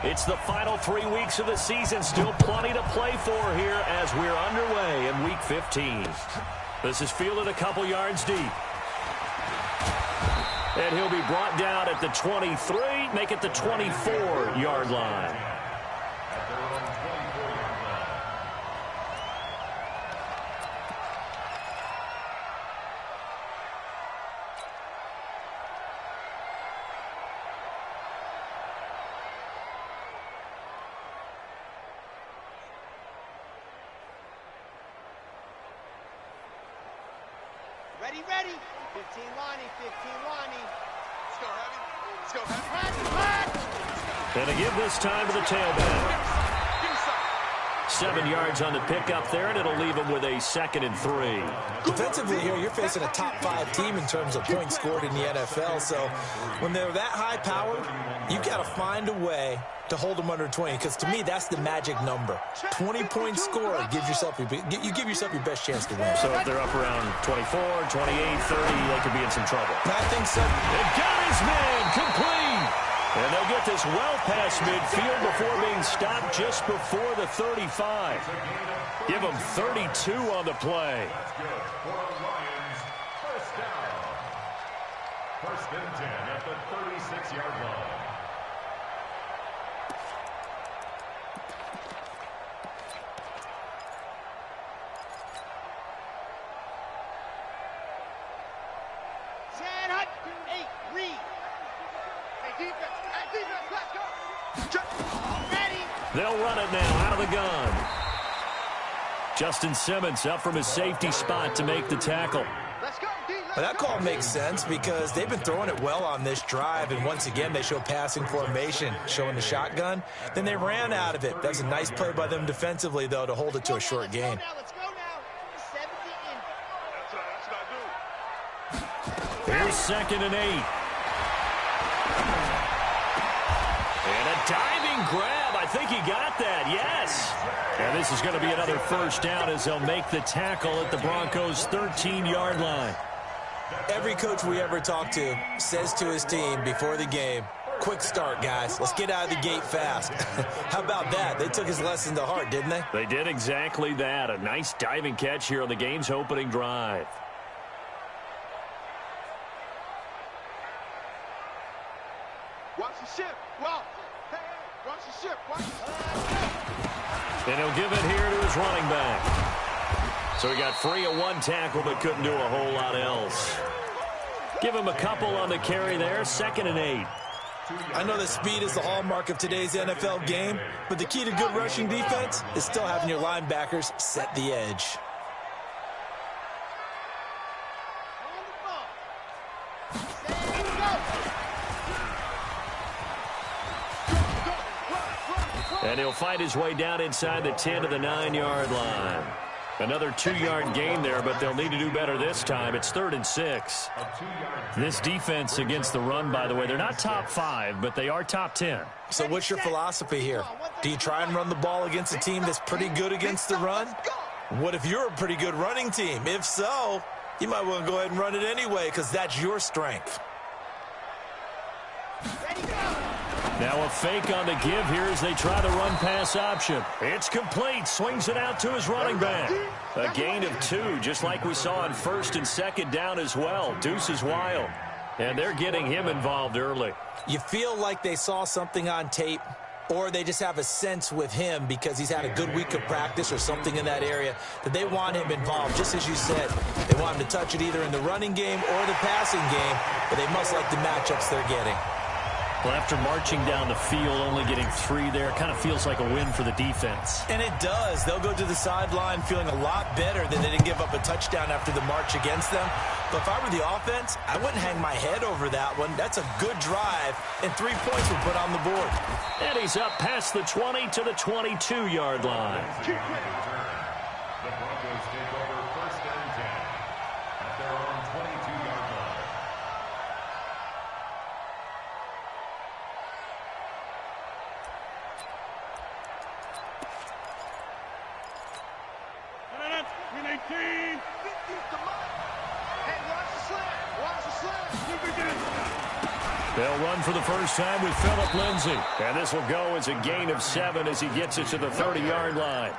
It's the final 3 weeks of the season. Still plenty to play for here as we're underway in Week 15. This is fielded a couple yards deep. And he'll be brought down at the 23, make it the 24-yard line. Ready. 15 Lonnie. Let's go, Heavy. And a give this time to the tailback. 7 yards on the pickup there, and it'll leave him with a 2nd and 3. Defensively here, you're facing a top 5 team in terms of points scored in the NFL. So when they're that high powered, you got to find a way to hold them under 20, because to me, that's the magic number. 20-point score gives yourself you give yourself your best chance to win. So if they're up around 24, 28, 30, they could be in some trouble. I think so. They got his man complete. And they'll get this well past midfield before being stopped just before the 35. Give them 32 on the play. First and 10 at the 36-yard line. They'll run it now out of the gun. Justin Simmons up from his safety spot to make the tackle. Well, that call makes sense because they've been throwing it well on this drive, and once again they show passing formation, showing the shotgun. Then they ran out of it. That's a nice play by them defensively, though, to hold it to a short gain. Here's 2nd and 8. And a diving grab. I think he got that, yes. And this is going to be another first down as they'll make the tackle at the Broncos' 13-yard line. Every coach we ever talk to says to his team before the game, quick start, guys. Let's get out of the gate fast. How about that? They took his lesson to heart, didn't they? They did exactly that. A nice diving catch here on the game's opening drive. Watch the ship. Well, hey, watch the ship. And he'll give it here to his running back. So he got free of one tackle but couldn't do a whole lot else. Give him a couple on the carry there. 2nd and 8. I know that speed is the hallmark of today's NFL game, but the key to good rushing defense is still having your linebackers set the edge. And he'll find his way down inside the 10 to the 9-yard line. Another 2-yard gain there, but they'll need to do better this time. It's 3rd and 6. This defense against the run, by the way, they're not top 5, but they are top 10. So what's your philosophy here? Do you try and run the ball against a team that's pretty good against the run? What if you're a pretty good running team? If so, you might want to go ahead and run it anyway because that's your strength. Now a fake on the give here as they try the run-pass option. It's complete. Swings it out to his running back. A gain of 2, just like we saw on 1st and 2nd down as well. Deuce is wild. And they're getting him involved early. You feel like they saw something on tape, or they just have a sense with him because he's had a good week of practice or something in that area that they want him involved. Just as you said, they want him to touch it either in the running game or the passing game, but they must like the matchups they're getting. Well, after marching down the field, only getting 3 there, kind of feels like a win for the defense. And it does. They'll go to the sideline feeling a lot better that they didn't give up a touchdown after the march against them. But if I were the offense, I wouldn't hang my head over that one. That's a good drive, and 3 points were put on the board. And he's up past the 20 to the 22-yard line. The Broncos take over 1st and 10 at their own 22-yard line. They'll run for the first time with Phillip Lindsay. And this will go as a gain of 7 as he gets it to the 30-yard line.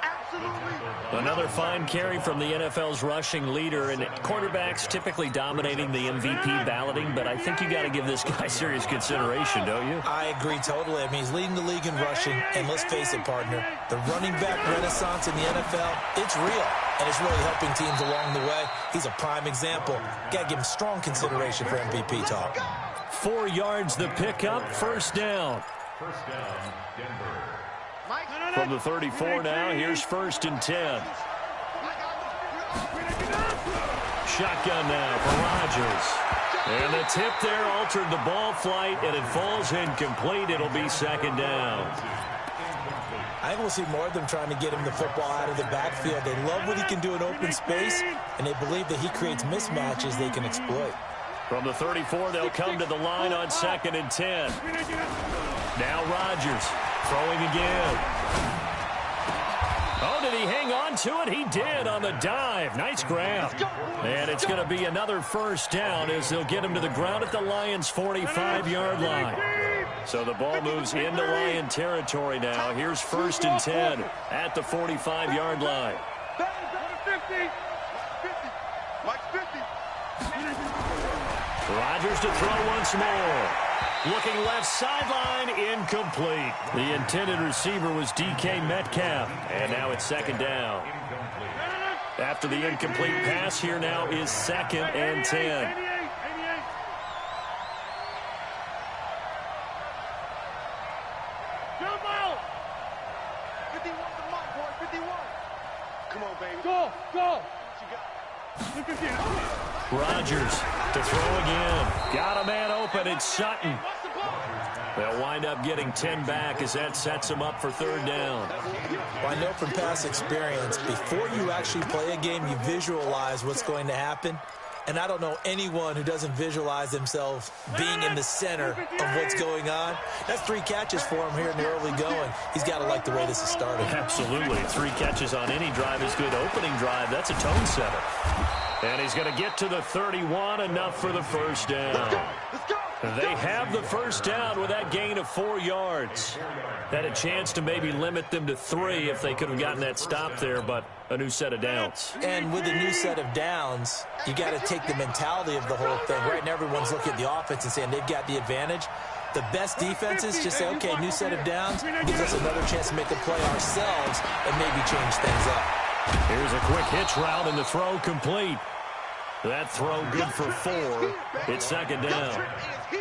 Another fine carry from the NFL's rushing leader, and quarterbacks typically dominating the MVP balloting, but I think you got to give this guy serious consideration, don't you? I agree totally. I mean, he's leading the league in rushing, and let's face it, partner, the running back renaissance in the NFL, it's real, and it's really helping teams along the way. He's a prime example. Got to give him strong consideration for MVP talk. 4 yards the pickup, first down. First down, Denver. From the 34 now, here's 1st and 10. Shotgun now for Rodgers. And the tip there altered the ball flight, and it falls incomplete. It'll be 2nd down. I think we'll see more of them trying to get him the football out of the backfield. They love what he can do in open space, and they believe that he creates mismatches they can exploit. From the 34, they'll come to the line on 2nd and 10. Now Rodgers throwing again. Oh, did he hang on to it? He did on the dive. Nice grab. And it's going to be another first down as they'll get him to the ground at the Lions' 45-yard line. So the ball moves into Lion territory now. Here's 1st and 10 at the 45-yard line. Rodgers to throw once more. Looking left sideline, incomplete. The intended receiver was DK Metcalf. And now it's 2nd down. After the incomplete pass, here now is 2nd and 10. Come on, baby. Go, go. Rodgers to throw again. Got a man open. It's Sutton. They'll wind up getting 10 back as that sets them up for 3rd down. Well, I know from past experience, before you actually play a game, you visualize what's going to happen. And I don't know anyone who doesn't visualize themselves being in the center of what's going on. That's 3 catches for him here in the early going. He's got to like the way this is started. Absolutely. 3 catches on any drive is good. Opening drive, that's a tone setter. And he's going to get to the 31, enough for the first down. They have the first down with that gain of 4 yards. Had a chance to maybe limit them to 3 if they could have gotten that stop there, but a new set of downs. And with a new set of downs, you got to take the mentality of the whole thing. Right now, everyone's looking at the offense and saying they've got the advantage. The best defenses just say, okay, new set of downs, gives us another chance to make a play ourselves and maybe change things up. Here's a quick hitch route, and the throw complete. That throw good for 4. It's 2nd down.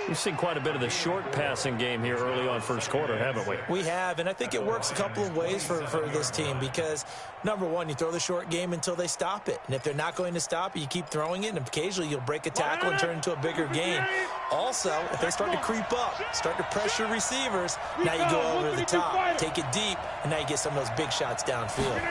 We've seen quite a bit of the short passing game here early on first quarter, haven't we? We have, and I think it works a couple of ways for this team because, number one, you throw the short game until they stop it. And if they're not going to stop it, you keep throwing it, and occasionally you'll break a tackle and turn it into a bigger game. Also, if they start to creep up, start to pressure receivers, now you go over the top, take it deep, and now you get some of those big shots downfield.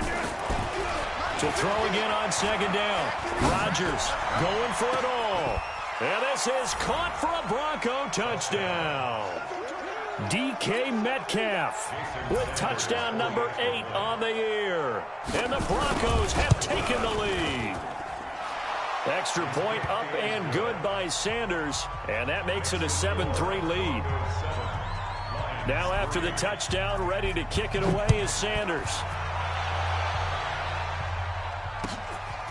To throw again on 2nd down. Rodgers going for it all. And this is caught for a Bronco touchdown. DK Metcalf with touchdown number 8 on the year. And the Broncos have taken the lead. Extra point up and good by Sanders. And that makes it a 7-3 lead. Now after the touchdown, ready to kick it away is Sanders.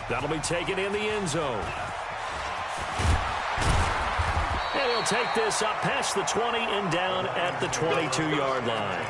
That'll be taken in the end zone. And he'll take this up past the 20 and down at the 22-yard line.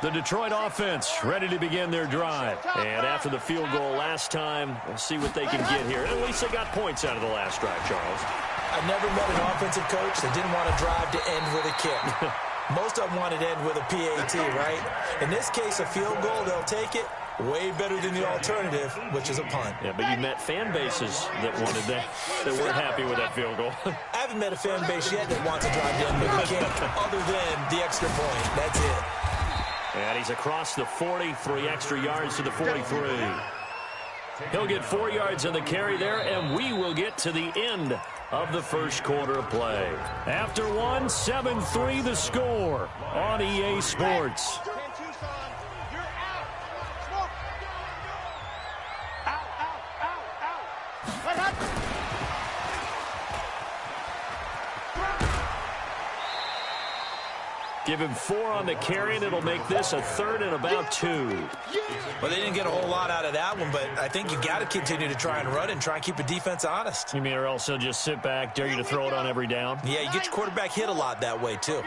The Detroit offense ready to begin their drive. And after the field goal last time, we'll see what they can get here. At least they got points out of the last drive, Charles. I've never met an offensive coach that didn't want to drive to end with a kick. Most of them want it to end with a PAT, right? In this case, a field goal, they'll take it. Way better than the alternative, which is a punt. Yeah, but you met fan bases that wanted that, that weren't happy with that field goal. I haven't met a fan base yet that wants to drive to end with a kick, other than the extra point. That's it. And he's across the 40, 3 extra yards to the 43. He'll get 4 yards on the carry there, and we will get to the end of the first quarter of play. After 1, 7-3 the score on EA Sports. What happened? Give him 4 on the carry, and it'll make this a 3rd and about 2. Well, they didn't get a whole lot out of that one, but I think you got to continue to try and run and try and keep the defense honest. You mean or else he'll just sit back, dare you to throw it on every down? Yeah, you get your quarterback hit a lot that way, too.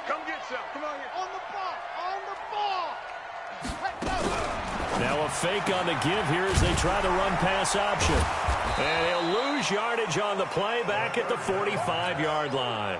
Come get some. Come on here. On the ball. On the ball. Now a fake on the give here as they try the run-pass option. And he'll lose yardage on the play back at the 45-yard line.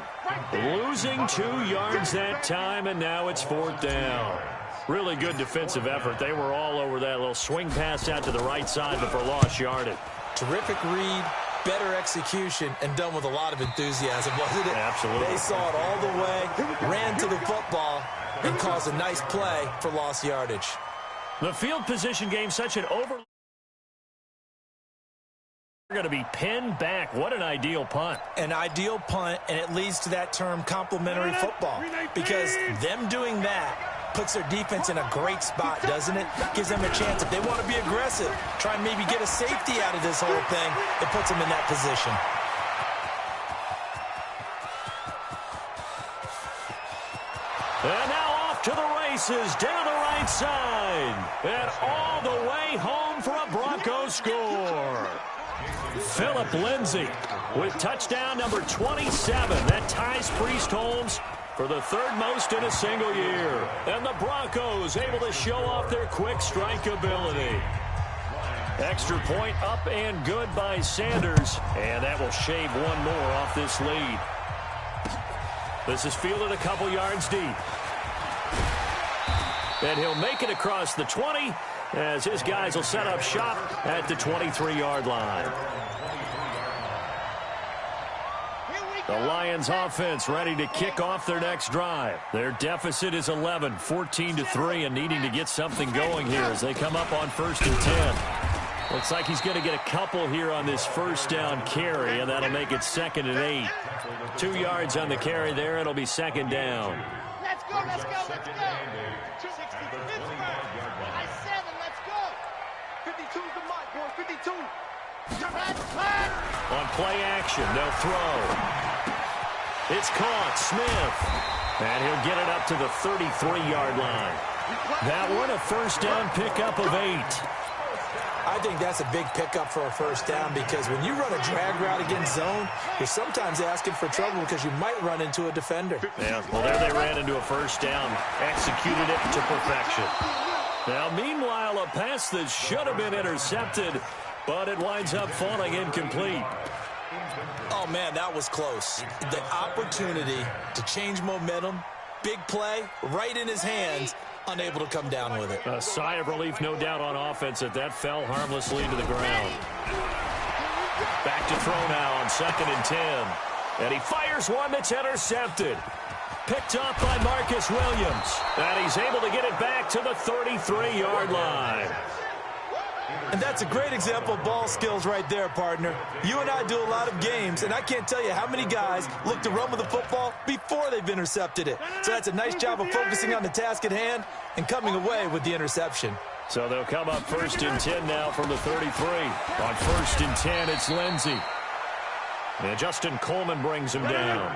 Losing 2 yards that time, and now it's 4th down. Really good defensive effort. They were all over that little swing pass out to the right side before lost yardage. Terrific read, better execution, and done with a lot of enthusiasm, wasn't it? Absolutely. They saw it all the way, ran to the football, and caused a nice play for lost yardage. The field position game, such an over... Going to be pinned back. What an ideal punt. An ideal punt, and it leads to that term complementary football, because them doing that puts their defense in a great spot, doesn't it? Gives them a chance. If they want to be aggressive, try and maybe get a safety out of this whole thing, it puts them in that position. And now off to the races, down the right side, and all the way home for a Broncos score. Phillip Lindsay with touchdown number 27. That ties Priest Holmes for the 3rd most in a single year. And the Broncos able to show off their quick strike ability. Extra point up and good by Sanders. And that will shave 1 more off this lead. This is fielded a couple yards deep. And he'll make it across the 20 as his guys will set up shop at the 23-yard line. The Lions offense ready to kick off their next drive. Their deficit is 11, 14-3, and needing to get something going here as they come up on 1st and 10. Looks like he's going to get a couple here on this 1st down carry, and that'll make it 2nd and 8. 2 yards on the carry there. It'll be 2nd down. Let's go, let's go, let's go. 60, Pittsburgh. I 7, let's go. 52's the mark, boy, 52. On play action, they'll throw. It's caught. Smith. And he'll get it up to the 33-yard line. That one, a 1st down pickup of 8. I think that's a big pickup for a 1st down, because when you run a drag route against zone, you're sometimes asking for trouble because you might run into a defender. Yeah, well, there they ran into a 1st down, executed it to perfection. Now, meanwhile, a pass that should have been intercepted, but it winds up falling incomplete. Oh, man, that was close. The opportunity to change momentum, big play, right in his hands, unable to come down with it. A sigh of relief, no doubt, on offense that fell harmlessly to the ground. Back to throw now on 2nd and 10. And he fires one that's intercepted. Picked off by Marcus Williams. And he's able to get it back to the 33-yard line. And that's a great example of ball skills right there, partner. You and I do a lot of games, and I can't tell you how many guys look to run with the football before they've intercepted it. So that's a nice job of focusing on the task at hand and coming away with the interception. So they'll come up 1st and 10 now from the 33. On 1st and 10, it's Lindsay. And Justin Coleman brings him down.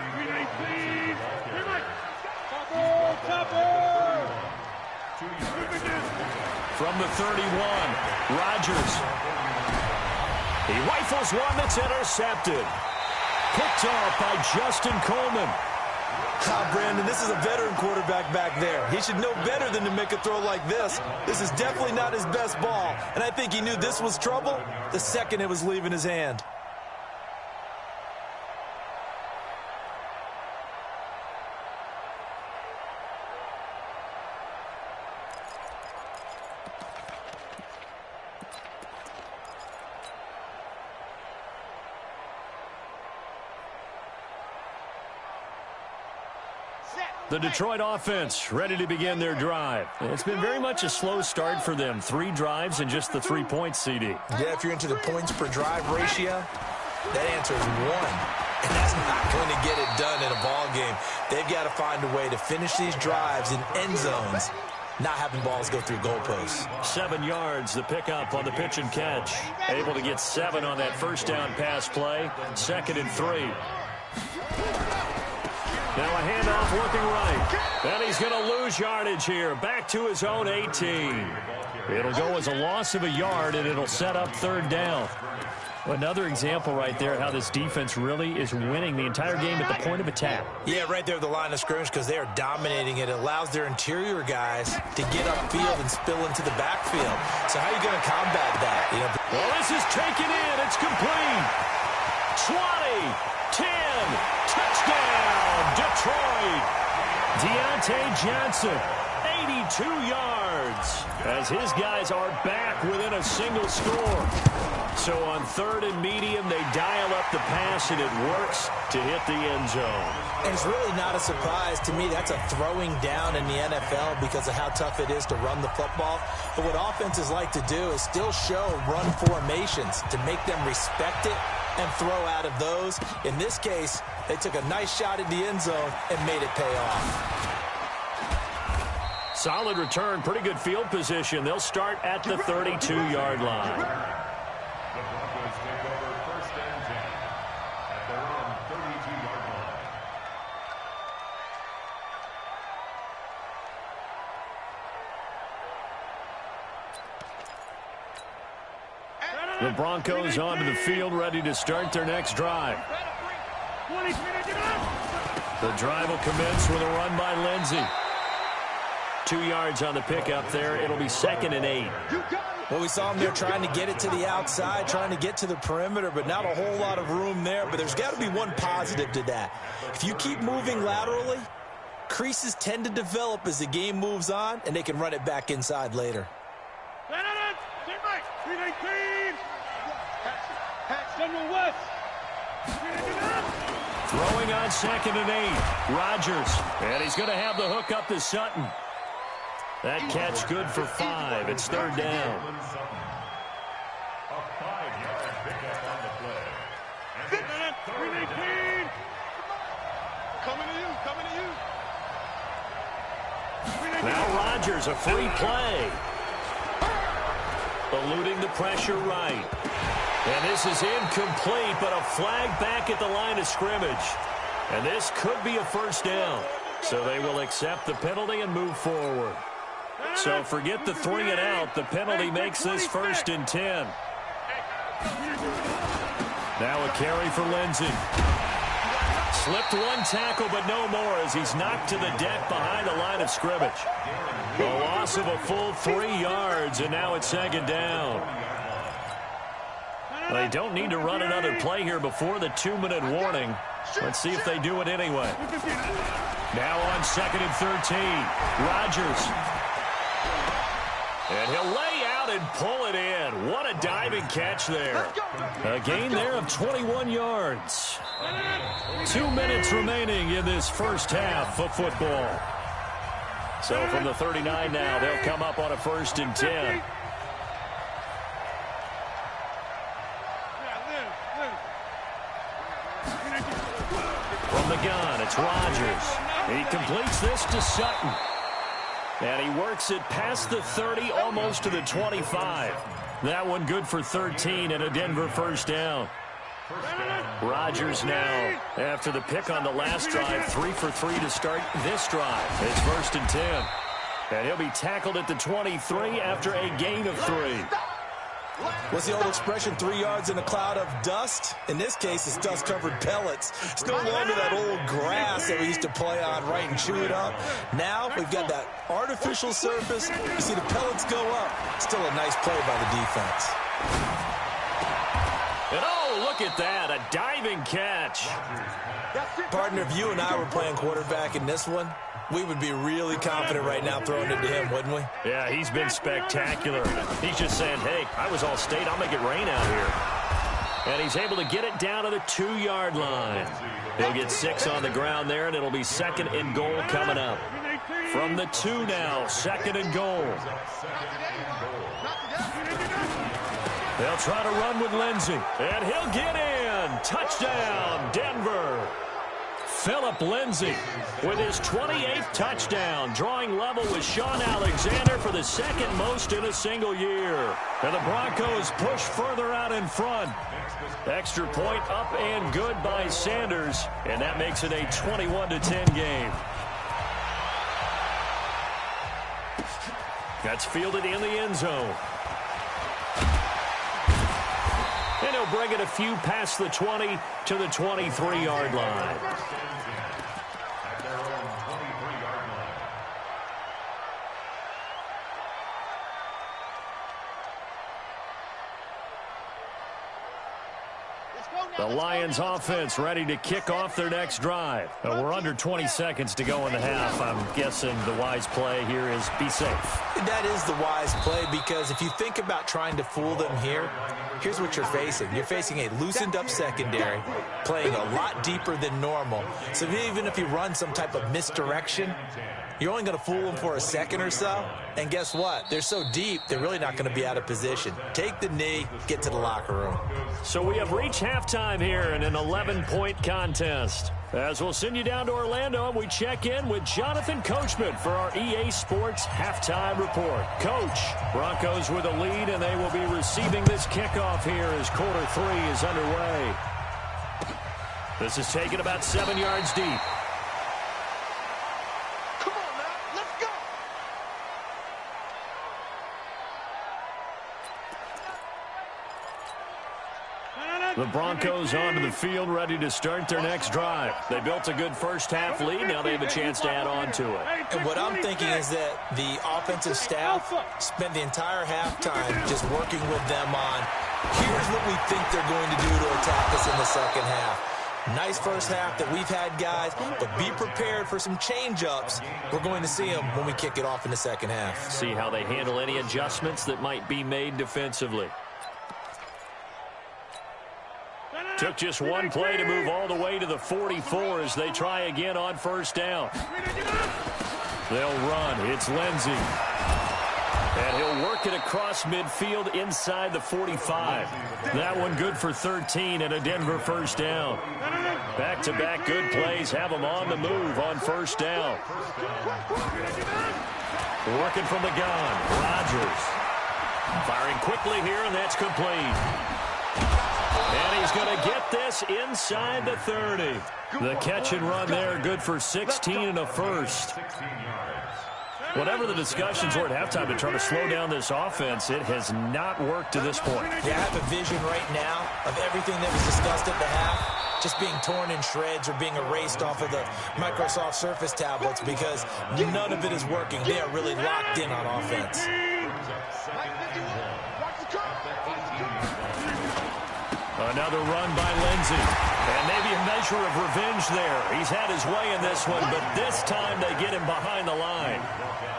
From the 31, Rodgers. He rifles one that's intercepted. Picked off by Justin Coleman. Brandon, this is a veteran quarterback back there. He should know better than to make a throw like this. This is definitely not his best ball, and I think he knew this was trouble the second it was leaving his hand. The Detroit offense ready to begin their drive. It's been very much a slow start for them. 3 drives and just the 3 points, CD. Yeah, if you're into the points per drive ratio, that answer is 1. And that's not going to get it done in a ball game. They've got to find a way to finish these drives in end zones, not having balls go through goalposts. 7 yards, the pickup on the pitch and catch. Able to get 7 on that 1st down pass play. 2nd and 3. Now a handoff looking right. And he's going to lose yardage here. Back to his own 18. It'll go as a loss of a yard, and it'll set up third down. Another example right there how this defense really is winning the entire game at the point of attack. Yeah, right there at the line of scrimmage because they are dominating it. It allows their interior guys to get upfield and spill into the backfield. So how are you going to combat that? You know, well, this is taken in. It's complete. 20, 10, touchdown, Detroit. Deontay Johnson, 82 yards, as his guys are back within a single score. So on third and medium, they dial up the pass, and it works to hit the end zone. And it's really not a surprise to me. That's a throwing down in the NFL because of how tough it is to run the football. But what offenses like to do is still show run formations to make them respect it and throw out of those. In this case, they took a nice shot at the end zone and made it pay off. Solid return, pretty good field position. They'll start at the 32-yard line. The Broncos take over first and 10 at their own 32-yard line. The Broncos onto the field, ready to start their next drive. The drive will commence with a run by Lindsey. 2 yards on the pickup there. It'll be 2nd and 8. Well, we saw him there trying to get it to the outside, trying to get to the perimeter, but not a whole lot of room there. But there's got to be one positive to that. If you keep moving laterally, creases tend to develop as the game moves on, and they can run it back inside later. Throwing on 2nd and 8. Rodgers. And he's going to have the hook up to Sutton. That catch good for 5. It's third down. A 5-yard pickup on the play. And it's third down. Coming to you. Now Rodgers, a free play. Eluding the pressure right. And this is incomplete, but a flag back at the line of scrimmage. And this could be a first down. So they will accept the penalty and move forward. So forget the 3 and out. The penalty makes this 1st and 10. Now a carry for Lindsey. Slipped one tackle, but no more as he's knocked to the deck behind the line of scrimmage. A loss of a full 3 yards, and now it's 2nd down. They don't need to run another play here before the 2-minute warning. Let's see if they do it anyway. Now on 2nd and 13. Rodgers. And he'll lay out and pull it in. What a diving catch there. A gain there of 21 yards. 2 minutes remaining in this first half of football. So from the 39 now, they'll come up on a 1st and 10. From the gun, it's Rodgers. He completes this to Sutton. And he works it past the 30, almost to the 25. That one good for 13 and a Denver first down. Rodgers now, after the pick on the last drive, 3 for 3 to start this drive. It's 1st and 10. And he'll be tackled at the 23 after a gain of 3. What's the old expression, 3 yards in a cloud of dust? In this case, it's dust-covered pellets. It's no longer that old grass that we used to play on, right, and chew it up. Now we've got that artificial surface. You see the pellets go up. Still a nice play by the defense. And oh, look at that, a diving catch. Partner, if you and I were playing quarterback in this one, we would be really confident right now throwing it to him, wouldn't we? Yeah, he's been spectacular. He's just saying, hey, I was all state. I'll make it rain out here. And he's able to get it down to the 2-yard line. He'll get 6 on the ground there, and it'll be 2nd and goal coming up. From the 2 now, 2nd and goal. They'll try to run with Lindsey, and he'll get in. Touchdown, Denver. Philip Lindsay with his 28th touchdown, drawing level with Sean Alexander for the second most in a single year. And the Broncos push further out in front. Extra point up and good by Sanders, and that makes it a 21-10 game. That's fielded in the end zone. And he'll bring it a few past the 20 to the 23-yard line. The Lions offense ready to kick off their next drive. We're under 20 seconds to go in the half. I'm guessing the wise play here is be safe. That is the wise play, because if you think about trying to fool them here, here's what you're facing. You're facing a loosened up secondary, playing a lot deeper than normal. So even if you run some type of misdirection, you're only going to fool them for a second or so. And guess what? They're so deep, they're really not going to be out of position. Take the knee, get to the locker room. So we have reached halftime here in an 11-point contest. As we'll send you down to Orlando, and we check in with Jonathan Coachman for our EA Sports Halftime Report. Coach, Broncos with a lead, and they will be receiving this kickoff here as quarter 3 is underway. This is taken about 7 yards deep. The Broncos onto the field, ready to start their next drive. They built a good first-half lead. Now they have a chance to add on to it. And what I'm thinking is that the offensive staff spent the entire halftime just working with them on, here's what we think they're going to do to attack us in the second half. Nice first half that we've had, guys, but be prepared for some change-ups. We're going to see them when we kick it off in the second half. See how they handle any adjustments that might be made defensively. Took just one play to move all the way to the 44 as they try again on first down. They'll run. It's Lindsay. And he'll work it across midfield inside the 45. That one good for 13 and a Denver first down. Back-to-back good plays have them on the move on first down. Working from the gun. Rodgers. Firing quickly here, and that's complete. And he's going to get this inside the 30. The catch and run there, good for 16 and a first. Whatever the discussions were at halftime to try to slow down this offense, it has not worked to this point. Yeah, I have a vision right now of everything that was discussed at the half just being torn in shreds or being erased off of the Microsoft Surface tablets, because none of it is working. They are really locked in on offense. Another run by Lindsay. And maybe a measure of revenge there. He's had his way in this one, but this time they get him behind the line.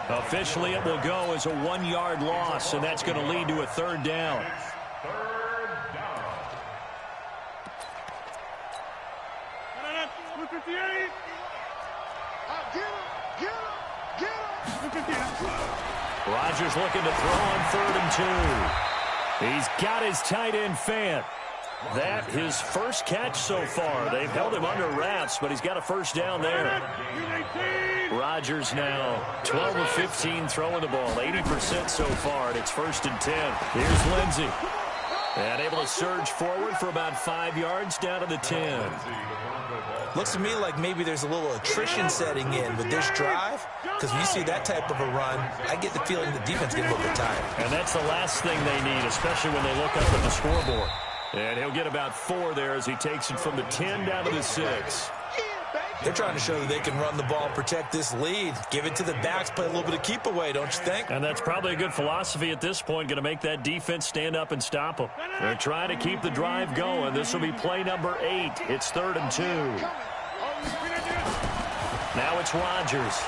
Officially, it will go as a 1-yard loss, and that's going to lead to a third down. Rodgers looking to throw on 3rd and 2. He's got his tight end Fant. That his first catch so far. They've held him under wraps, but he's got a first down there. Rodgers now 12 of 15 throwing the ball, 80% so far, and it's 1st and 10. Here's Lindsay. And able to surge forward for about 5 yards down to the 10. Looks to me like maybe there's a little attrition setting in with this drive, because when you see that type of a run, I get the feeling the defense gets a little bit tired. And that's the last thing they need, especially when they look up at the scoreboard. And he'll get about 4 there as he takes it from the 10 down to the 6. They're trying to show that they can run the ball, protect this lead. Give it to the backs, play a little bit of keep away, don't you think? And that's probably a good philosophy at this point, going to make that defense stand up and stop them. They're trying to keep the drive going. This will be play number 8. It's 3rd and 2. Now it's Rodgers.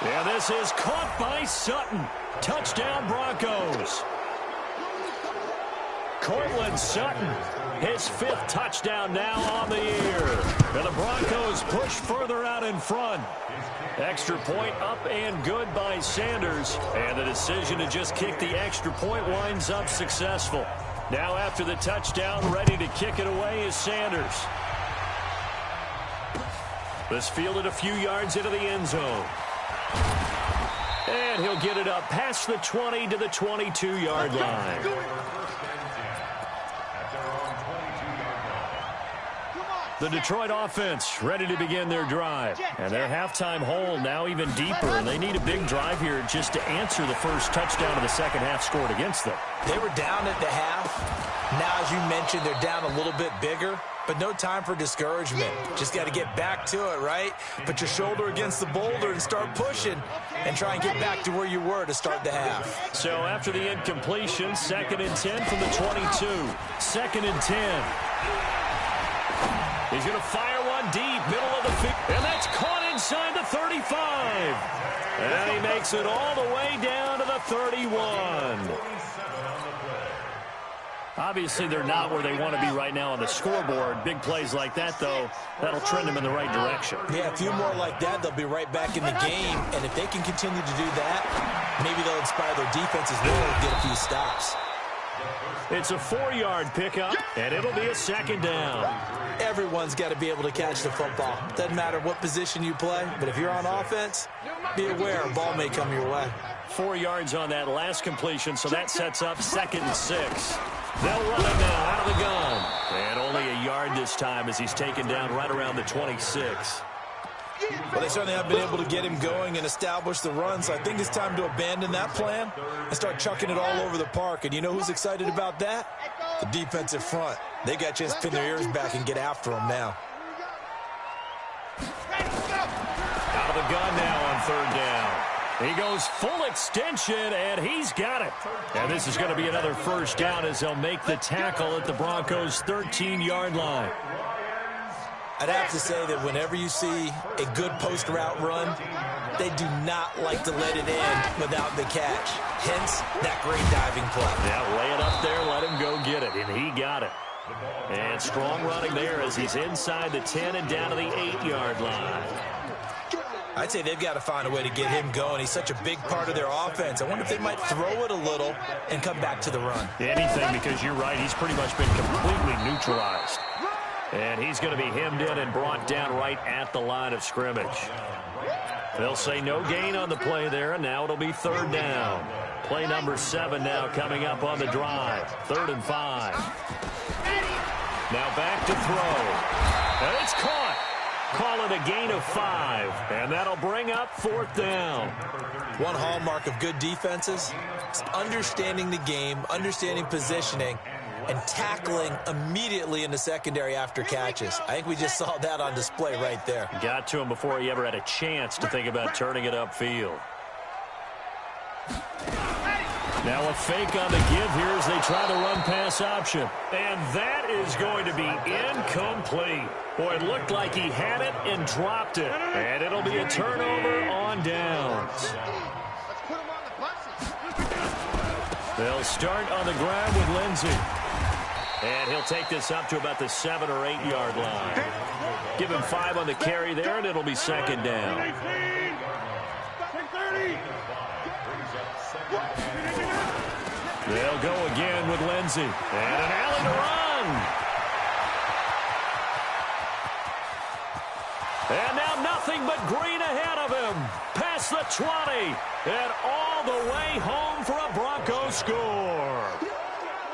Yeah, this is caught by Sutton. Touchdown, Broncos. Cortland Sutton, his 5th touchdown now on the year. And the Broncos push further out in front. Extra point up and good by Sanders. And the decision to just kick the extra point winds up successful. Now after the touchdown, ready to kick it away is Sanders. This fielded a few yards into the end zone. And he'll get it up past the 20 to the 22-yard line. The Detroit offense ready to begin their drive. And their halftime hole now even deeper, and they need a big drive here just to answer the first touchdown of the second half scored against them. They were down at the half. Now, as you mentioned, they're down a little bit bigger, but no time for discouragement. Just got to get back to it, right? Put your shoulder against the boulder and start pushing and try and get back to where you were to start the half. So after the incompletion, 2nd and 10 from the 22. 2nd and 10. He's going to fire one deep, middle of the field, and that's caught inside the 35. And he makes it all the way down to the 31. Obviously, they're not where they want to be right now on the scoreboard. Big plays like that, though, that'll trend them in the right direction. Yeah, a few more like that, they'll be right back in the game. And if they can continue to do that, maybe they'll inspire their defense as well and get a few stops. It's a 4-yard pickup, and it'll be a 2nd down. Everyone's got to be able to catch the football. Doesn't matter what position you play, but if you're on offense, be aware a ball may come your way. 4 yards on that last completion, so that sets up 2nd and 6. They'll run it now out of the gun. And only a yard this time as he's taken down right around the 26. Well, they certainly have been able to get him going and establish the run, so I think it's time to abandon that plan and start chucking it all over the park. And you know who's excited about that? The defensive front. They got a chance to pin their ears back and get after him now. Out of the gun now on 3rd down. He goes full extension, and he's got it. And this is going to be another 1st down as they'll make the tackle at the Broncos' 13-yard line. I'd have to say that whenever you see a good post route run, they do not like to let it end without the catch. Hence, that great diving play. Yeah, lay it up there, let him go get it, and he got it. And strong running there as he's inside the 10 and down to the 8-yard line. I'd say they've got to find a way to get him going. He's such a big part of their offense. I wonder if they might throw it a little and come back to the run. Anything, because you're right, he's pretty much been completely neutralized. And he's going to be hemmed in and brought down right at the line of scrimmage. They'll say no gain on the play there, and now it'll be 3rd down. Play number 7 now coming up on the drive. 3rd and 5. Now back to throw. And it's caught. Call it a gain of 5, and that'll bring up 4th down. One hallmark of good defenses is understanding the game, understanding positioning, and tackling immediately in the secondary after catches. I think we just saw that on display right there. Got to him before he ever had a chance to think about turning it upfield. Now a fake on the give here as they try the run-pass option. And that is going to be incomplete. Boy, it looked like he had it and dropped it. And it'll be a turnover on downs. They'll start on the ground with Lindsey. And he'll take this up to about the 7 or 8 yard line. Give him 5 on the carry there, and it'll be 2nd down. They'll go again with Lindsey. And an alley to run. And now nothing but green ahead of him. Past the 20. And all the way home for a Broncos score.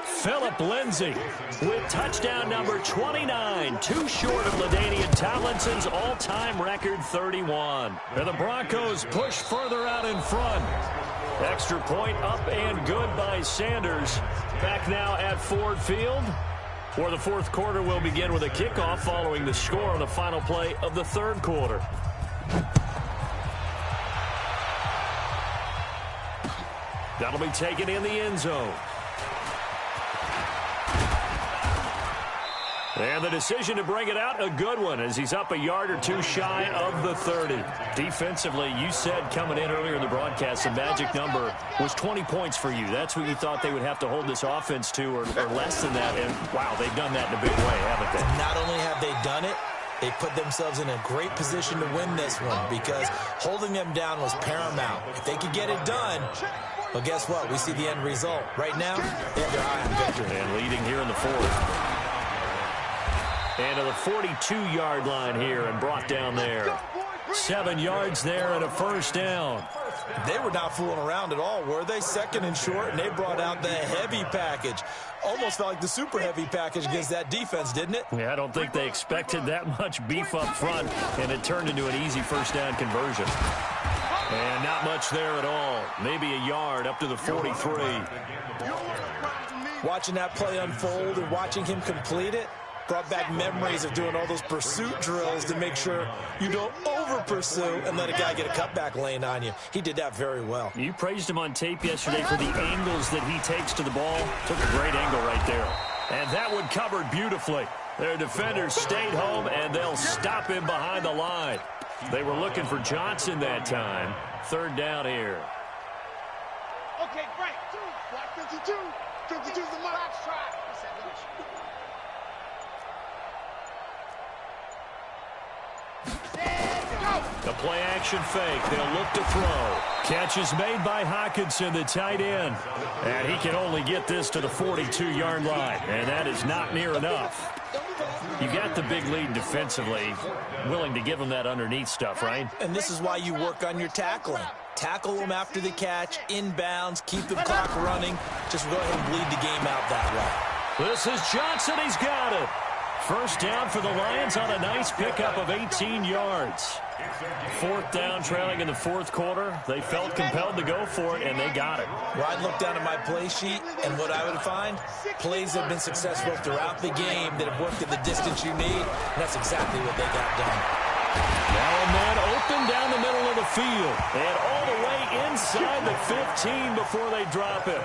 Phillip Lindsay with touchdown number 29, too short of LaDainian Tomlinson's all-time record 31. And the Broncos push further out in front. Extra point up and good by Sanders. Back now at Ford Field, where the 4th quarter will begin with a kickoff following the score on the final play of the 3rd quarter. That'll be taken in the end zone. And the decision to bring it out, a good one, as he's up a yard or 2 shy of the 30. Defensively, you said coming in earlier in the broadcast, the magic number was 20 points for you. That's what you thought they would have to hold this offense to, or less than that. And, wow, they've done that in a big way, haven't they? And not only have they done it, they put themselves in a great position to win this one because holding them down was paramount. If they could get it done, well, guess what? We see the end result. Right now, they have their eye on victory. And leading here in the 4th. And to the 42-yard line here and brought down there. 7 yards there and a first down. They were not fooling around at all, were they? Second and short, and they brought out the heavy package. Almost felt like the super heavy package against that defense, didn't it? Yeah, I don't think they expected that much beef up front, and it turned into an easy first down conversion. And not much there at all. Maybe a yard up to the 43. Watching that play unfold and watching him complete it brought back memories of doing all those pursuit drills to make sure you don't over-pursue and let a guy get a cutback lane on you. He did that very well. You praised him on tape yesterday for the angles that he takes to the ball. Took a great angle right there. And that one covered beautifully. Their defenders stayed home, and they'll stop him behind the line. They were looking for Johnson that time. Third down here. Okay, Frank. Black 52. 52's the mark. The play-action fake. They'll look to throw. Catch is made by Hawkinson, the tight end. And he can only get this to the 42-yard line. And that is not near enough. You got the big lead defensively. Willing to give him that underneath stuff, right? And this is why you work on your tackling. Tackle them after the catch, inbounds, keep the clock running. Just go ahead and bleed the game out that way. This is Johnson. He's got it. First down for the Lions on a nice pickup of 18 yards. Fourth down, trailing in the fourth quarter. They felt compelled to go for it, and they got it. Well, I'd look down at my play sheet, and what I would find, plays have been successful throughout the game that have worked at the distance you need, and that's exactly what they got done. Now a man open down the middle of the field, and all the way inside the 15 before they drop it.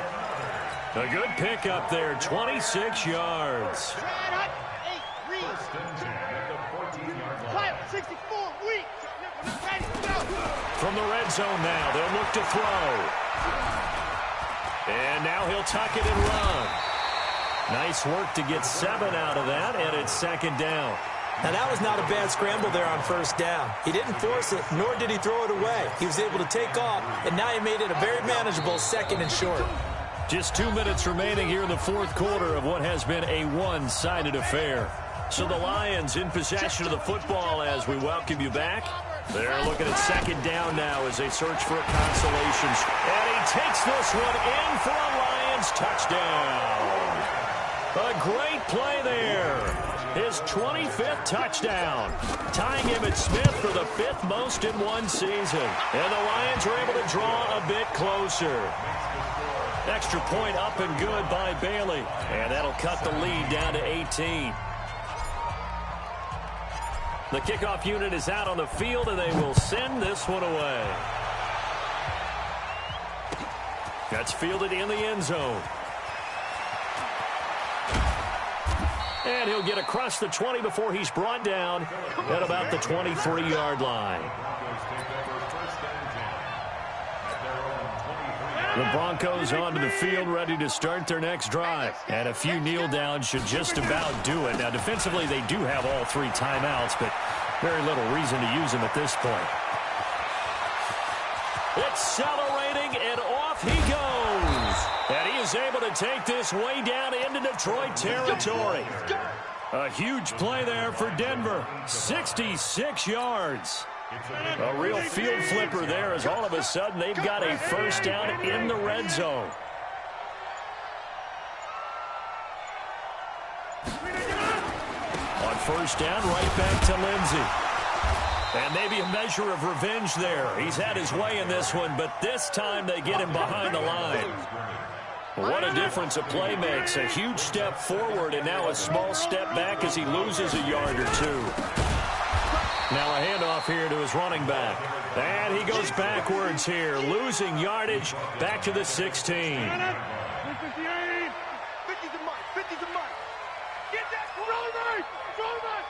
A good pickup there, 26 yards. From the red zone now, they'll look to throw. And now he'll tuck it and run. Nice work to get 7 out of that, and it's second down. Now, that was not a bad scramble there on first down. He didn't force it, nor did he throw it away. He was able to take off, and now he made it a very manageable second and short. Just 2 minutes remaining here in the fourth quarter of what has been a one-sided affair. So the Lions in possession of the football as we welcome you back. They're looking at second down now as they search for a consolation. And he takes this one in for a Lions touchdown. A great play there. His 25th touchdown, tying him at Smith for the 5th most in one season. And the Lions are able to draw a bit closer. Extra point up and good by Bailey. And that'll cut the lead down to 18. The kickoff unit is out on the field, and they will send this one away. That's fielded in the end zone. And he'll get across the 20 before he's brought down at about the 23-yard line. The Broncos onto the field, ready to start their next drive. And a few kneel downs should just about do it. Now, defensively, they do have all 3 timeouts, but very little reason to use them at this point. Accelerating, and off he goes. And he is able to take this way down into Detroit territory. A huge play there for Denver. 66 yards. A real field flipper there as all of a sudden they've got a first down in the red zone. On first down, right back to Lindsey. And maybe a measure of revenge there. He's had his way in this one, but this time they get him behind the line. What a difference a play makes. A huge step forward and now a small step back as he loses a yard or 2. Now a handoff here to his running back. And he goes backwards here, losing yardage back to the 16. 50's a mark. 50's a mark. Get that. Roll right.